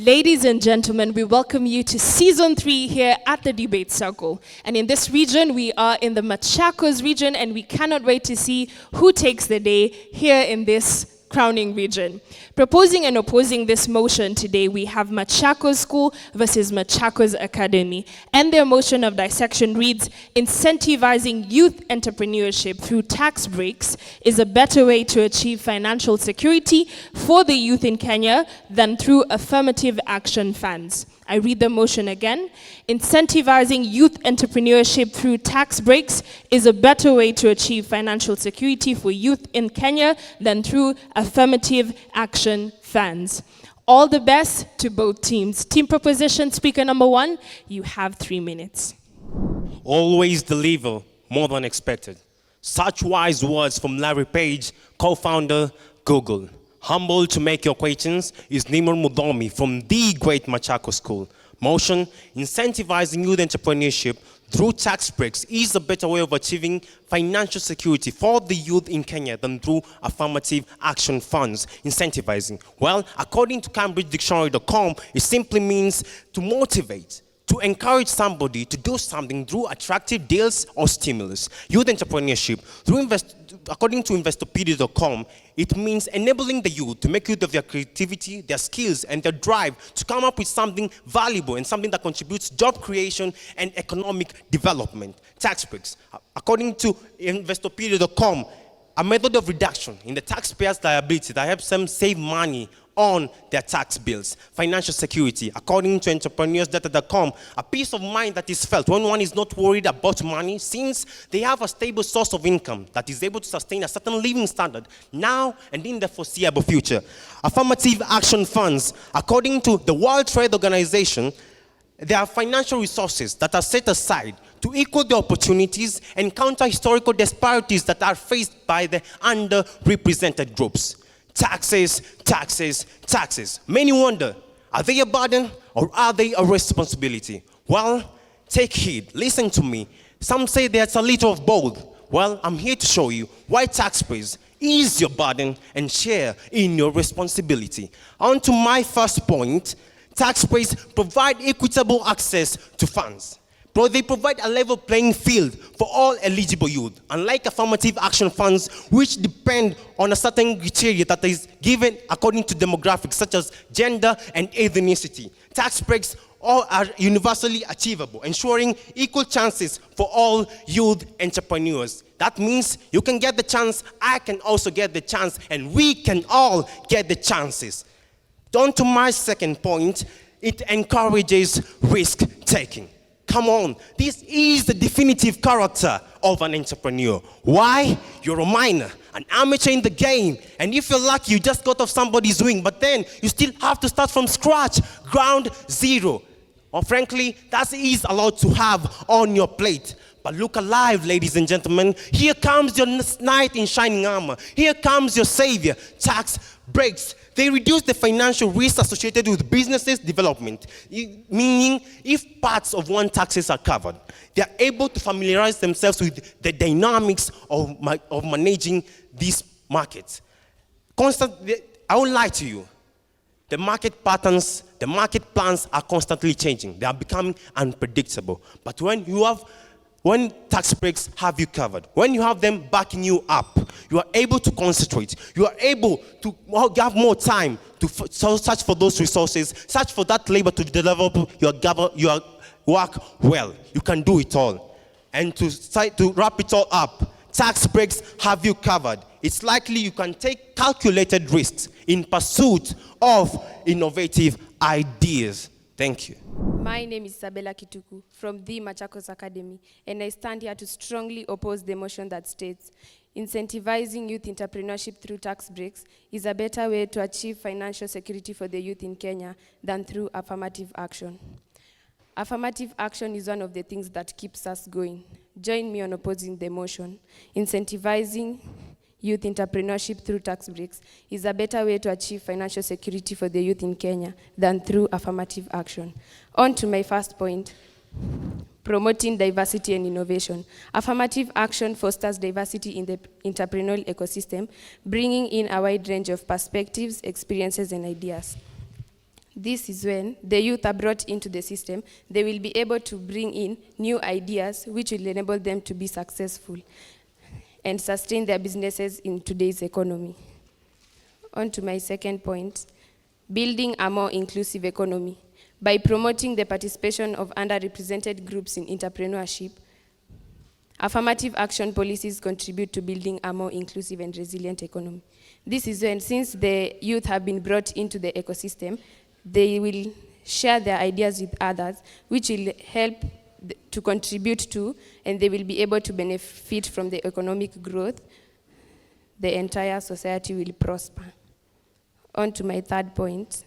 Ladies and gentlemen, we welcome you to Season 3 here at the Debate Circle. And in this region, we are in the Machakos region, and we cannot wait to see who takes the day here in this crowning region. Proposing and opposing this motion today, we have Machakos School versus Machakos Academy. And their motion of dissection reads, incentivizing youth entrepreneurship through tax breaks is a better way to achieve financial security for the youth in Kenya than through affirmative action funds. I read the motion again. Incentivizing youth entrepreneurship through tax breaks is a better way to achieve financial security for youth in Kenya than through affirmative action funds. All the best to both teams. Team proposition speaker number 1, you have 3 minutes. Always deliver more than expected. Such wise words from Larry Page, co-founder, Google. Humble to make your acquaintance is Neimar Mudi from the great Machakos School. Motion, incentivizing youth entrepreneurship through tax breaks is a better way of achieving financial security for the youth in Kenya than through affirmative action funds. Incentivizing, well, according to CambridgeDictionary.com, it simply means to motivate, to encourage somebody to do something through attractive deals or stimulus. Youth entrepreneurship, according to Investopedia.com, it means enabling the youth to make use of their creativity, their skills, and their drive to come up with something valuable and something that contributes job creation and economic development. Tax breaks, according to Investopedia.com, a method of reduction in the taxpayers' liability that helps them save money on their tax bills. Financial security, according to entrepreneursdata.com, a peace of mind that is felt when one is not worried about money, since they have a stable source of income that is able to sustain a certain living standard now and in the foreseeable future. Affirmative action funds, according to the World Trade Organization, there are financial resources that are set aside to equal the opportunities and counter historical disparities that are faced by the underrepresented groups. Taxes, taxes, taxes. Many wonder, are they a burden or are they a responsibility? Well, take heed, listen to me. Some say there's a little of both. Well, I'm here to show you why tax breaks is your burden and share in your responsibility. On to my first point, tax breaks provide equitable access to funds. They provide a level playing field for all eligible youth, unlike affirmative action funds, which depend on a certain criteria that is given according to demographics such as gender and ethnicity. Tax breaks all are universally achievable, ensuring equal chances for all youth entrepreneurs. That means you can get the chance, I can also get the chance, and we can all get the chances. On to my second point, it encourages risk-taking. Come on, this is the definitive character of an entrepreneur. Why? You're a minor, an amateur in the game, and if you're lucky, you just got off somebody's wing, but then you still have to start from scratch, ground zero. Or frankly, that is allowed to have on your plate. But look alive, ladies and gentlemen. Here comes your knight in shining armor. Here comes your savior. Tax breaks. They reduce the financial risk associated with businesses development, meaning if parts of one taxes are covered, they are able to familiarize themselves with the dynamics of managing these markets. I won't lie to you. The market patterns, the market plans are constantly changing. They are becoming unpredictable. But when tax breaks have you covered, when you have them backing you up, you are able to concentrate. You are able to have more time to search for those resources, search for that labor to develop your work well. You can do it all. And to wrap it all up, tax breaks have you covered. It's likely you can take calculated risks in pursuit of innovative ideas. Thank you. My name is Sabella Kituku from the Machakos Academy, and I stand here to strongly oppose the motion that states incentivizing youth entrepreneurship through tax breaks is a better way to achieve financial security for the youth in Kenya than through affirmative action. Affirmative action is one of the things that keeps us going. Join me on opposing the motion. Incentivizing youth entrepreneurship through tax breaks is a better way to achieve financial security for the youth in Kenya than through affirmative action. On to my first point, promoting diversity and innovation. Affirmative action fosters diversity in the entrepreneurial ecosystem, bringing in a wide range of perspectives, experiences, and ideas. This is when the youth are brought into the system, they will be able to bring in new ideas which will enable them to be successful and sustain their businesses in today's economy. On to my second point, building a more inclusive economy. By promoting the participation of underrepresented groups in entrepreneurship, affirmative action policies contribute to building a more inclusive and resilient economy. This is when, since the youth have been brought into the ecosystem, they will share their ideas with others, which will help to contribute to, and they will be able to benefit from the economic growth. The entire society will prosper. On to my third point,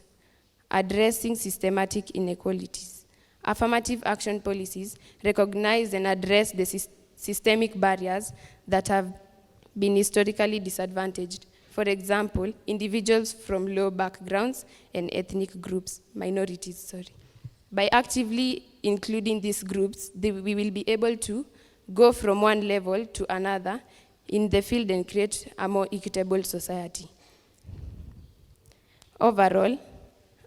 addressing systematic inequalities. Affirmative action policies recognize and address the systemic barriers that have been historically disadvantaged. For example, individuals from low backgrounds and ethnic groups, minorities. By actively including these groups, we will be able to go from one level to another in the field and create a more equitable society. Overall,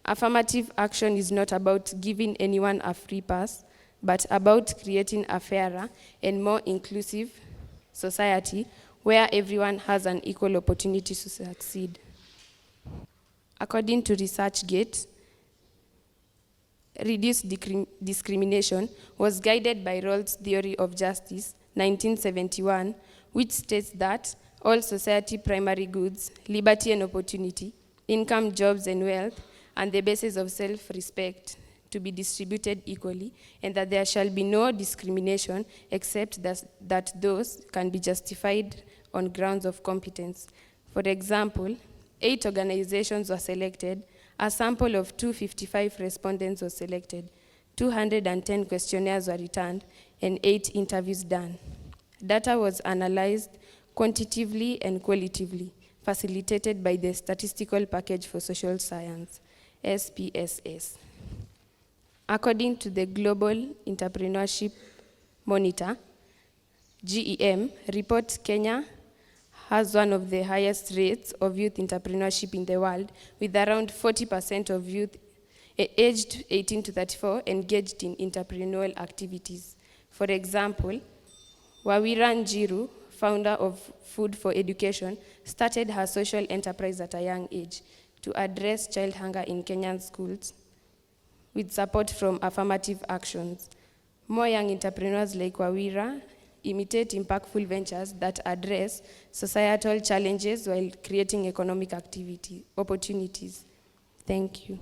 affirmative action is not about giving anyone a free pass, but about creating a fairer and more inclusive society where everyone has an equal opportunity to succeed. According to ResearchGate, reduced discrimination was guided by Rawls' theory of justice, 1971, which states that all society primary goods, liberty and opportunity, income, jobs and wealth, and the basis of self-respect to be distributed equally, and that there shall be no discrimination except that those can be justified on grounds of competence. For example, 8 organizations were selected, a sample of 255 respondents was selected, 210 questionnaires were returned, and 8 interviews done. Data was analyzed quantitatively and qualitatively, facilitated by the Statistical Package for Social Science, SPSS. According to the Global Entrepreneurship Monitor, GEM, report Kenya has one of the highest rates of youth entrepreneurship in the world, with around 40% of youth aged 18 to 34 engaged in entrepreneurial activities. For example, Wawira Njiru, founder of Food for Education, started her social enterprise at a young age to address child hunger in Kenyan schools with support from affirmative actions. More young entrepreneurs like Wawira imitate impactful ventures that address societal challenges while creating economic opportunities. Thank you.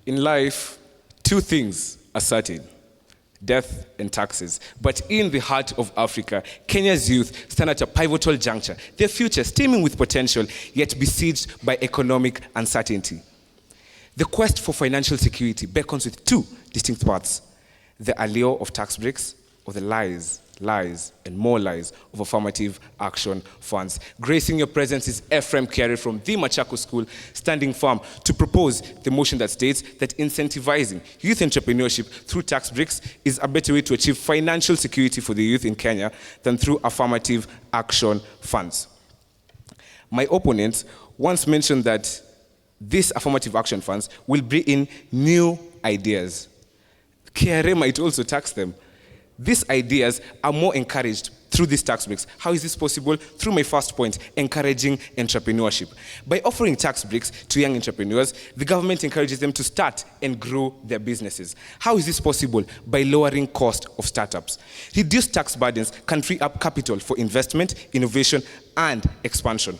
In life, 2 things are certain: death and taxes. But in the heart of Africa, Kenya's youth stand at a pivotal juncture, their future steaming with potential, yet besieged by economic uncertainty. The quest for financial security beckons with 2 distinct paths: the allure of tax breaks, or the lies, and more lies of affirmative action funds. Gracing your presence is Ephrame Kerry from the Machakos School, standing firm to propose the motion that states that incentivizing youth entrepreneurship through tax breaks is a better way to achieve financial security for the youth in Kenya than through affirmative action funds. My opponent once mentioned that these affirmative action funds will bring in new ideas. KRA might also tax them. These ideas are more encouraged through these tax breaks. How is this possible? Through my first point, encouraging entrepreneurship. By offering tax breaks to young entrepreneurs, the government encourages them to start and grow their businesses. How is this possible? By lowering cost of startups. Reduced tax burdens can free up capital for investment, innovation, and expansion.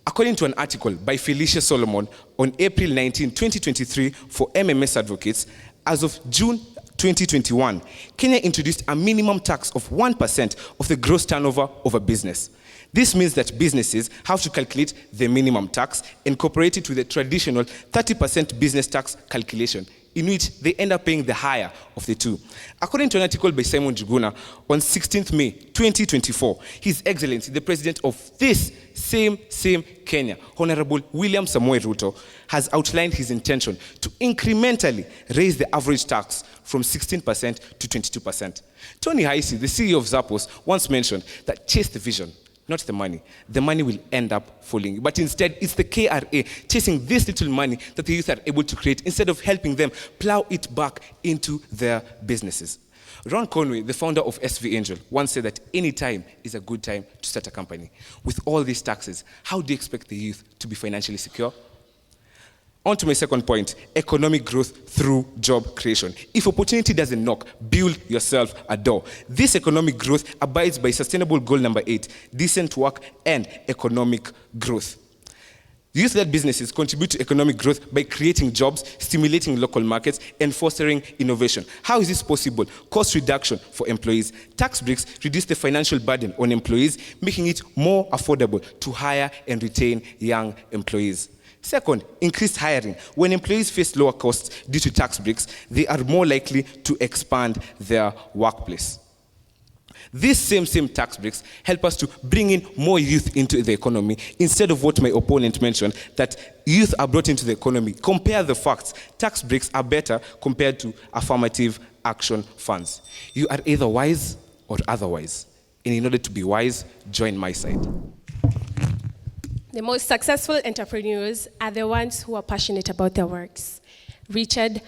According to an article by Felicia Solomon on April 19, 2023 for MMS Advocates, as of June 2021, Kenya introduced a minimum tax of 1% of the gross turnover of a business. This means that businesses have to calculate the minimum tax and incorporate it with the traditional 30% business tax calculation, in which they end up paying the higher of the 2. According to an article by Simon Juguna on 16th May 2024, His Excellency, the President of this same Kenya, Honorable William Samoei Ruto, has outlined his intention to incrementally raise the average tax from 16% to 22%. Tony Haisi, the CEO of Zappos, once mentioned that chase the vision, not the money. The money will end up falling. But instead, it's the KRA chasing this little money that the youth are able to create instead of helping them plow it back into their businesses. Ron Conway, the founder of SV Angel, once said that any time is a good time to start a company. With all these taxes, how do you expect the youth to be financially secure? On to my second point, economic growth through job creation. If opportunity doesn't knock, build yourself a door. This economic growth abides by sustainable goal number 8, decent work and economic growth. Youth-led businesses contribute to economic growth by creating jobs, stimulating local markets, and fostering innovation. How is this possible? Cost reduction for employees. Tax breaks reduce the financial burden on employees, making it more affordable to hire and retain young employees. Second, increased hiring. When employees face lower costs due to tax breaks, they are more likely to expand their workplace. These same tax breaks help us to bring in more youth into the economy instead of what my opponent mentioned, that youth are brought into the economy. Compare the facts. Tax breaks are better compared to affirmative action funds. You are either wise or otherwise. And in order to be wise, join my side. The most successful entrepreneurs are the ones who are passionate about their works. Richard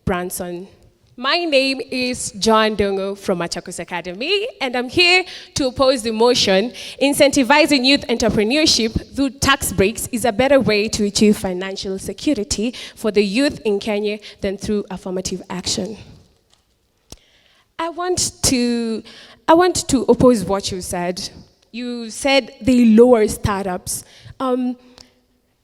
Branson. My name is John Dongo from Machakos Academy, and I'm here to oppose the motion incentivizing youth entrepreneurship through tax breaks is a better way to achieve financial security for the youth in Kenya than through affirmative action. I want to oppose what you said. You said they lower startups.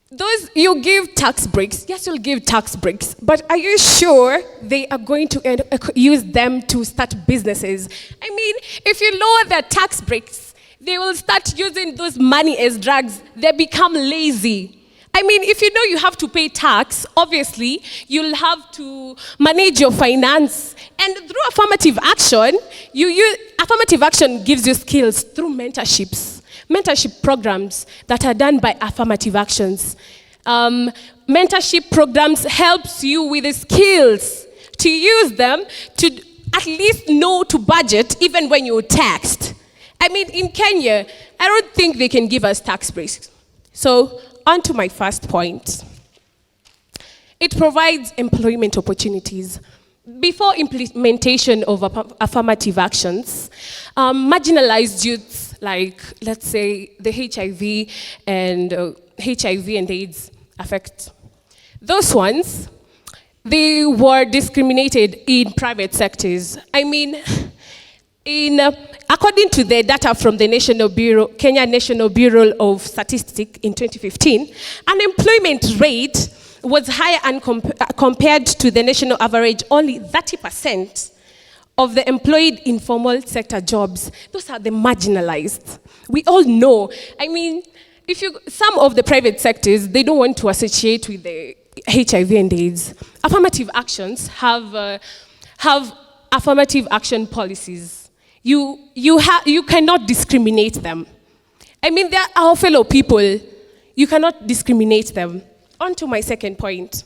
Those you give tax breaks, yes, you'll give tax breaks, but are you sure they are going to use them to start businesses? I mean, if you lower their tax breaks, they will start using those money as drugs. They become lazy. I mean, if you know you have to pay tax, obviously, you'll have to manage your finance. And through affirmative action, affirmative action gives you skills through mentorships. Mentorship programs that are done by affirmative actions. Mentorship programs helps you with the skills to use them to at least know to budget even when you're taxed. I mean, in Kenya, I don't think they can give us tax breaks. So, on to my first point. It provides employment opportunities. Before implementation of affirmative actions, marginalized youths, like let's say the HIV and AIDS affect. Those ones, they were discriminated in private sectors. I mean, according to the data from the Kenya National Bureau of Statistics in 2015, unemployment rate was higher compared to the national average. Only 30% of the employed informal sector jobs, those are the marginalized. We all know. I mean, some of the private sectors, they don't want to associate with the HIV and AIDS. Affirmative actions have affirmative action policies. You cannot discriminate them. I mean, they're our fellow people. You cannot discriminate them. On to my second point.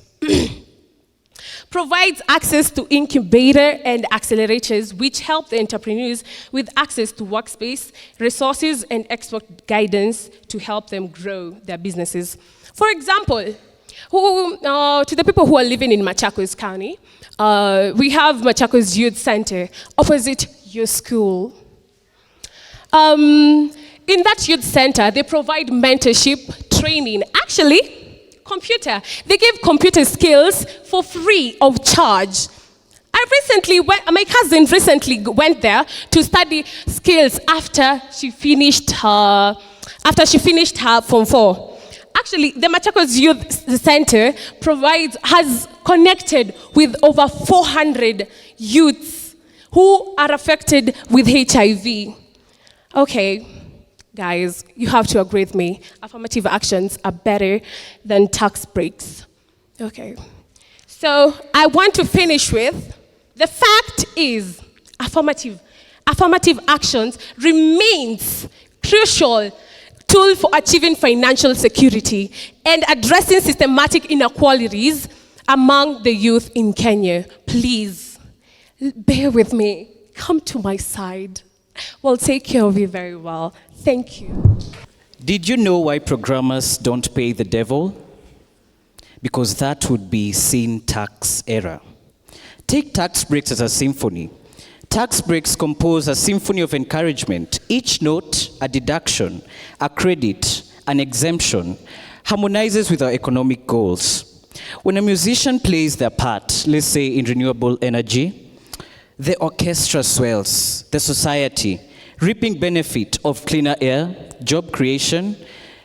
Provides access to incubator and accelerators which help the entrepreneurs with access to workspace, resources, and expert guidance to help them grow their businesses. For example, to the people who are living in Machakos County, we have Machakos Youth Center opposite your school. In that youth center, they provide mentorship, training. Actually, they give computer skills for free of charge. My cousin recently went there to study skills after she finished her Form 4. Actually, the Machakos Youth Center has connected with over 400 youths who are affected with HIV. Okay. Guys, you have to agree with me. Affirmative actions are better than tax breaks. Okay. So I want to finish with, the fact is, affirmative actions remains crucial tool for achieving financial security and addressing systematic inequalities among the youth in Kenya. Please, bear with me. Come to my side. We'll take care of you very well. Thank you. Did you know why programmers don't pay the devil? Because that would be sin tax error. Take tax breaks as a symphony. Tax breaks compose a symphony of encouragement. Each note, a deduction, a credit, an exemption, harmonizes with our economic goals. When a musician plays their part, let's say in renewable energy, the orchestra swells, the society, reaping benefit of cleaner air, job creation,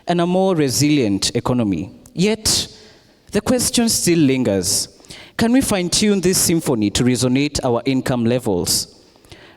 and a more resilient economy. Yet, the question still lingers. Can we fine-tune this symphony to resonate our income levels?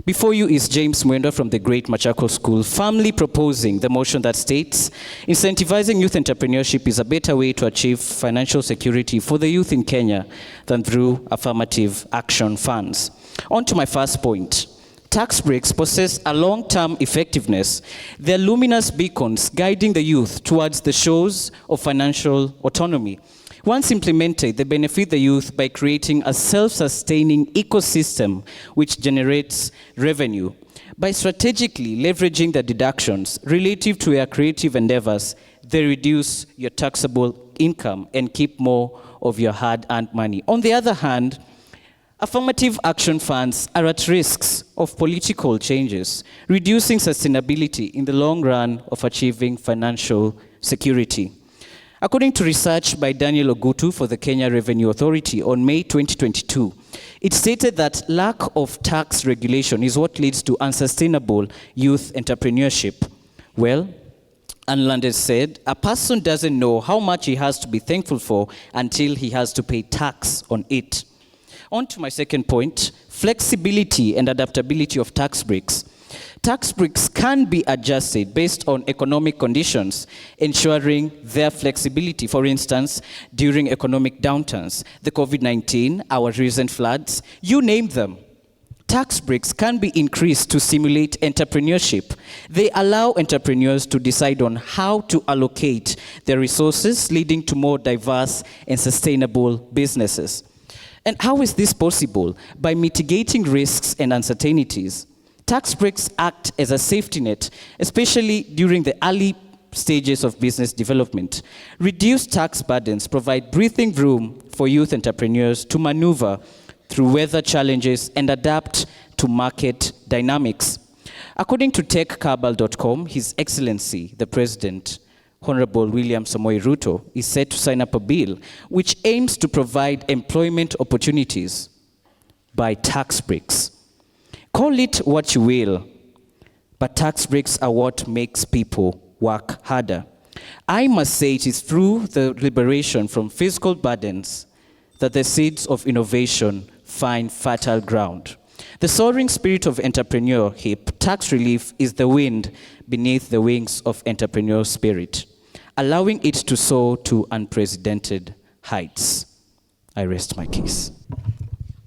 Before you is James Mendo from the Great Machakos School, firmly proposing the motion that states, incentivizing youth entrepreneurship is a better way to achieve financial security for the youth in Kenya than through affirmative action funds. On to my first point. Tax breaks possess a long-term effectiveness. They're luminous beacons guiding the youth towards the shores of financial autonomy. Once implemented, they benefit the youth by creating a self-sustaining ecosystem which generates revenue. By strategically leveraging the deductions relative to your creative endeavors, they reduce your taxable income and keep more of your hard-earned money. On the other hand, affirmative action funds are at risks of political changes, reducing sustainability in the long run of achieving financial security. According to research by Daniel Ogutu for the Kenya Revenue Authority on May 2022, it stated that lack of tax regulation is what leads to unsustainable youth entrepreneurship. Well, Unlanded said, a person doesn't know how much he has to be thankful for until he has to pay tax on it. On to my second point, flexibility and adaptability of tax breaks. Tax breaks can be adjusted based on economic conditions, ensuring their flexibility. For instance, during economic downturns, the COVID-19, our recent floods, you name them. Tax breaks can be increased to stimulate entrepreneurship. They allow entrepreneurs to decide on how to allocate their resources, leading to more diverse and sustainable businesses. And how is this possible? By mitigating risks and uncertainties. Tax breaks act as a safety net, especially during the early stages of business development. Reduced tax burdens provide breathing room for youth entrepreneurs to maneuver through weather challenges and adapt to market dynamics. According to techcabal.com, His Excellency, the President, Honorable William Samoei Ruto, is set to sign up a bill which aims to provide employment opportunities by tax breaks. Call it what you will, but tax breaks are what makes people work harder. I must say it is through the liberation from fiscal burdens that the seeds of innovation find fertile ground. The soaring spirit of entrepreneurship, tax relief is the wind beneath the wings of entrepreneurial spirit, allowing it to soar to unprecedented heights. I rest my case.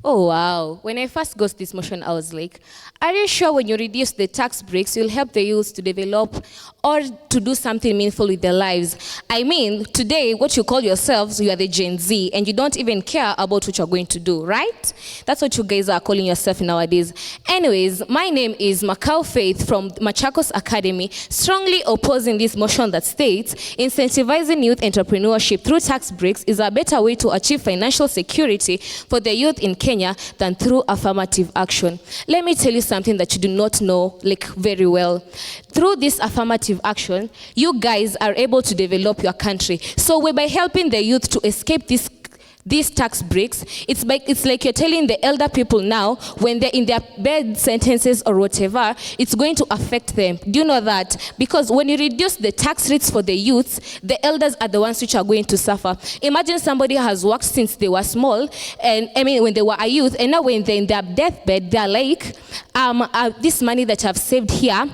Oh, wow. When I first got this motion, I was like, are you sure when you reduce the tax breaks, you'll help the youth to develop or to do something meaningful with their lives? I mean, today, what you call yourselves, you are the Gen Z, and you don't even care about what you're going to do, right? That's what you guys are calling yourself nowadays. Anyways, my name is Macau Faith from Machakos Academy, strongly opposing this motion that states, incentivizing youth entrepreneurship through tax breaks is a better way to achieve financial security for the youth in Kenya than through affirmative action. Let me tell you something that you do not know very well. Through this affirmative action, you guys are able to develop your country. So by helping the youth to escape these tax breaks, it's like you're telling the elder people now, when they're in their bed sentences or whatever, it's going to affect them. Do you know that? Because when you reduce the tax rates for the youths, the elders are the ones which are going to suffer. Imagine somebody has worked since they were small, and when they were a youth, and now when they're in their deathbed, they're like, this money that I've saved here,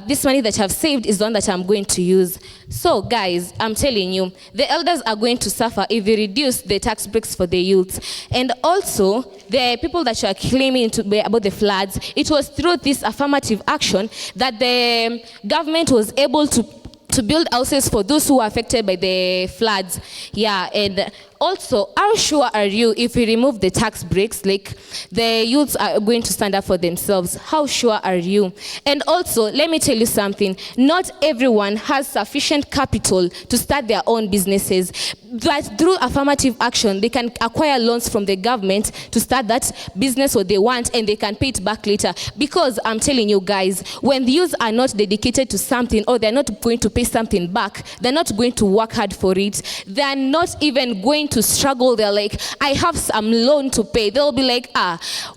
this money that I've saved is the one that I'm going to use. So guys, I'm telling you, the elders are going to suffer if we reduce the tax breaks for the youth. And also, the people that you are claiming about the floods, it was through this affirmative action that the government was able to build houses for those who were affected by the floods. Yeah, and Also, how sure are you if we remove the tax breaks, like the youths are going to stand up for themselves? How sure are you? And also, let me tell you something. Not everyone has sufficient capital to start their own businesses. But through affirmative action, they can acquire loans from the government to start that business what they want, and they can pay it back later. Because I'm telling you guys, when the youths are not dedicated to something, or they're not going to pay something back, they're not going to work hard for it. They're not even going to struggle. They're like, I have some loan to pay. They'll be like,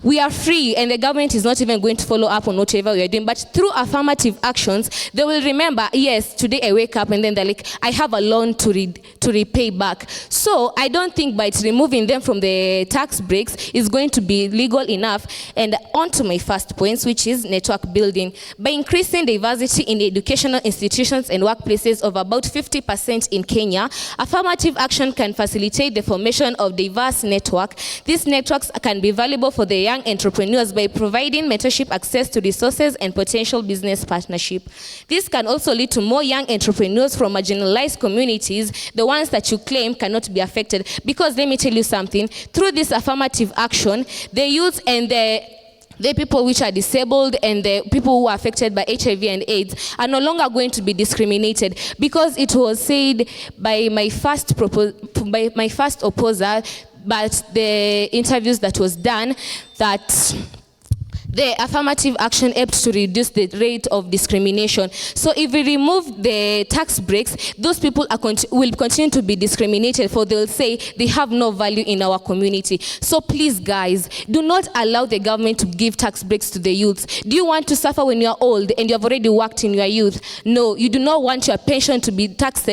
we are free, and the government is not even going to follow up on whatever we are doing. But through affirmative actions, they will remember, yes, today I wake up, and then they're like, I have a loan to repay back. So I don't think by removing them from the tax breaks is going to be legal enough. And on to my first point, which is network building. By increasing diversity in educational institutions and workplaces of about 50% in Kenya, affirmative action can facilitate the formation of diverse network. These networks can be valuable for the young entrepreneurs by providing mentorship, access to resources, and potential business partnership. This can also lead to more young entrepreneurs from marginalized communities, the ones that you claim cannot be affected. Because let me tell you something, through this affirmative action, the youth and the people which are disabled and the people who are affected by HIV and AIDS are no longer going to be discriminated, because it was said by my first opposer, but the interviews that was done, that the affirmative action helped to reduce the rate of discrimination. So if we remove the tax breaks, those people will continue to be discriminated, for they'll say they have no value in our community. So please guys, do not allow the government to give tax breaks to the youths. Do you want to suffer when you're old and you have already worked in your youth? No, you do not want your pension to be taxed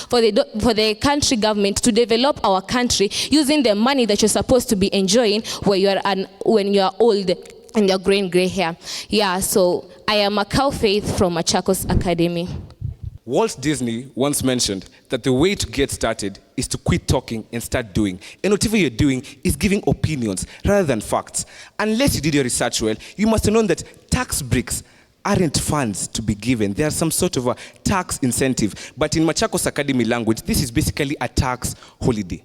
for the country government to develop our country using the money that you're supposed to be enjoying when you're old and you're growing gray hair. Yeah, so I am Macau Faith from Machakos Academy. Walt Disney once mentioned that the way to get started is to quit talking and start doing. And whatever you're doing is giving opinions rather than facts. Unless you did your research well, you must have known that tax breaks aren't funds to be given. They are some sort of a tax incentive. But in Machakos Academy language, this is basically a tax holiday.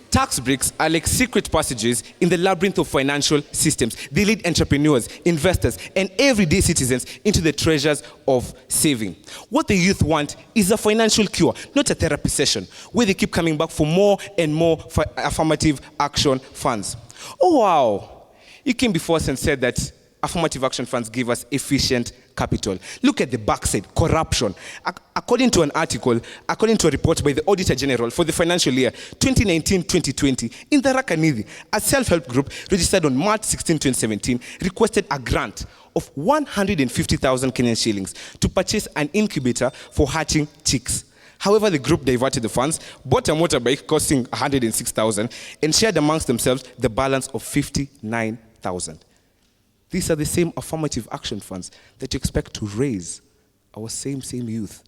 Tax breaks are like secret passages in the labyrinth of financial systems. They lead entrepreneurs, investors, and everyday citizens into the treasures of saving. What the youth want is a financial cure, not a therapy session, where they keep coming back for more and more affirmative action funds. Oh wow, you came before us and said that affirmative action funds give us efficient capital. Look at the backside, corruption. According to a report by the Auditor General for the financial year 2019-2020, in the Rakanidhi, a self-help group registered on March 16, 2017, requested a grant of 150,000 Kenyan shillings to purchase an incubator for hatching chicks. However, the group diverted the funds, bought a motorbike costing 106,000, and shared amongst themselves the balance of 59,000. These are the same affirmative action funds that you expect to raise our same youth.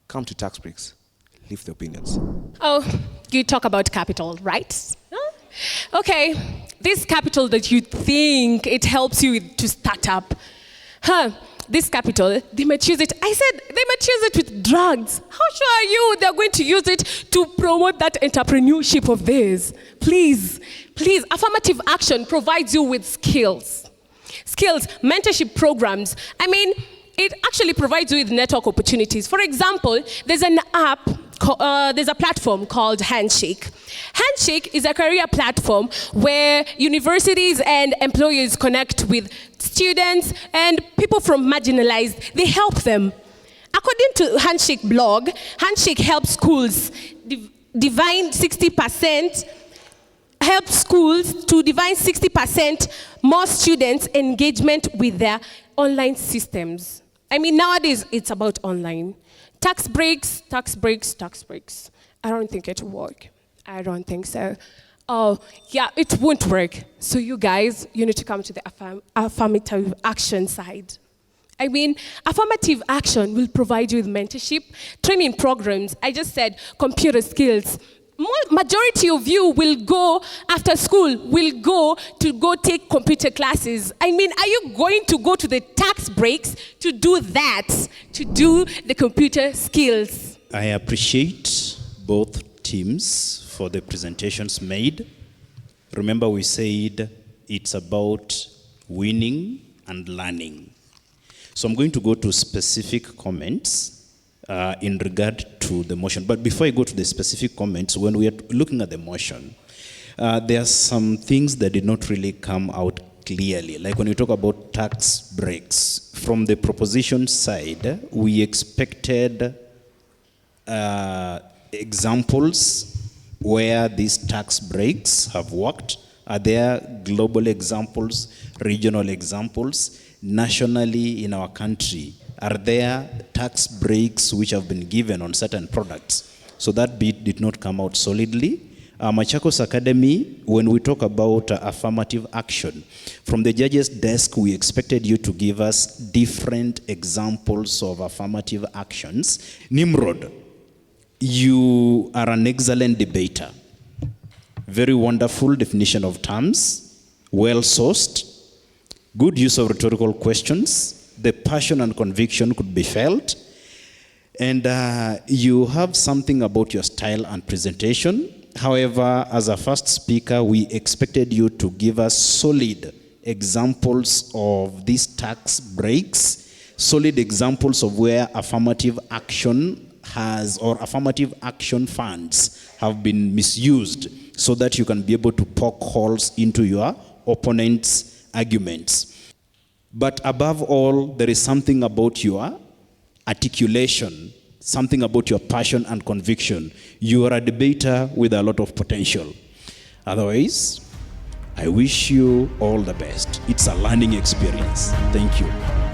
Come to tax breaks. Leave the opinions. Oh, you talk about capital, right? Huh? Okay, this capital that you think it helps you to start up. This capital, they might use it. I said they might use it with drugs. How sure are you they're going to use it to promote that entrepreneurship of theirs? Please, affirmative action provides you with skills, mentorship programs. I mean, it actually provides you with network opportunities. For example, there's an app, there's a platform called Handshake. Handshake is a career platform where universities and employers connect with students and people from marginalized. They help them. According to Handshake blog, Handshake helps schools divine 60%, help schools to divine 60% more students' engagement with their online systems. I mean, nowadays, it's about online. Tax breaks. I don't think it will work. I don't think so. Oh, yeah, it won't work. So you guys, you need to come to the affirmative action side. I mean, affirmative action will provide you with mentorship, training programs. I just said computer skills. Majority of you will go after school, will go take computer classes. I mean, are you going to go to the tax breaks to do that, to do the computer skills? I appreciate both teams for the presentations made. Remember, we said it's about winning and learning. So I'm going to go to specific comments in regard to the motion. But before I go to the specific comments, when we are looking at the motion, there are some things that did not really come out clearly. Like when you talk about tax breaks, from the proposition side, we expected examples where these tax breaks have worked. Are there global examples, regional examples? Nationally in our country, are there tax breaks which have been given on certain products? So that bit did not come out solidly. Machakos Academy, when we talk about affirmative action, from the judge's desk, we expected you to give us different examples of affirmative actions. Nimrod, you are an excellent debater. Very wonderful definition of terms, well-sourced, good use of rhetorical questions. The passion and conviction could be felt. And you have something about your style and presentation. However, as a first speaker, we expected you to give us solid examples of these tax breaks, solid examples of where affirmative action has, or affirmative action funds have been misused, so that you can be able to poke holes into your opponent's arguments. But above all, there is something about your articulation, something about your passion and conviction. You are a debater with a lot of potential. Otherwise, I wish you all the best. It's a learning experience. Thank you.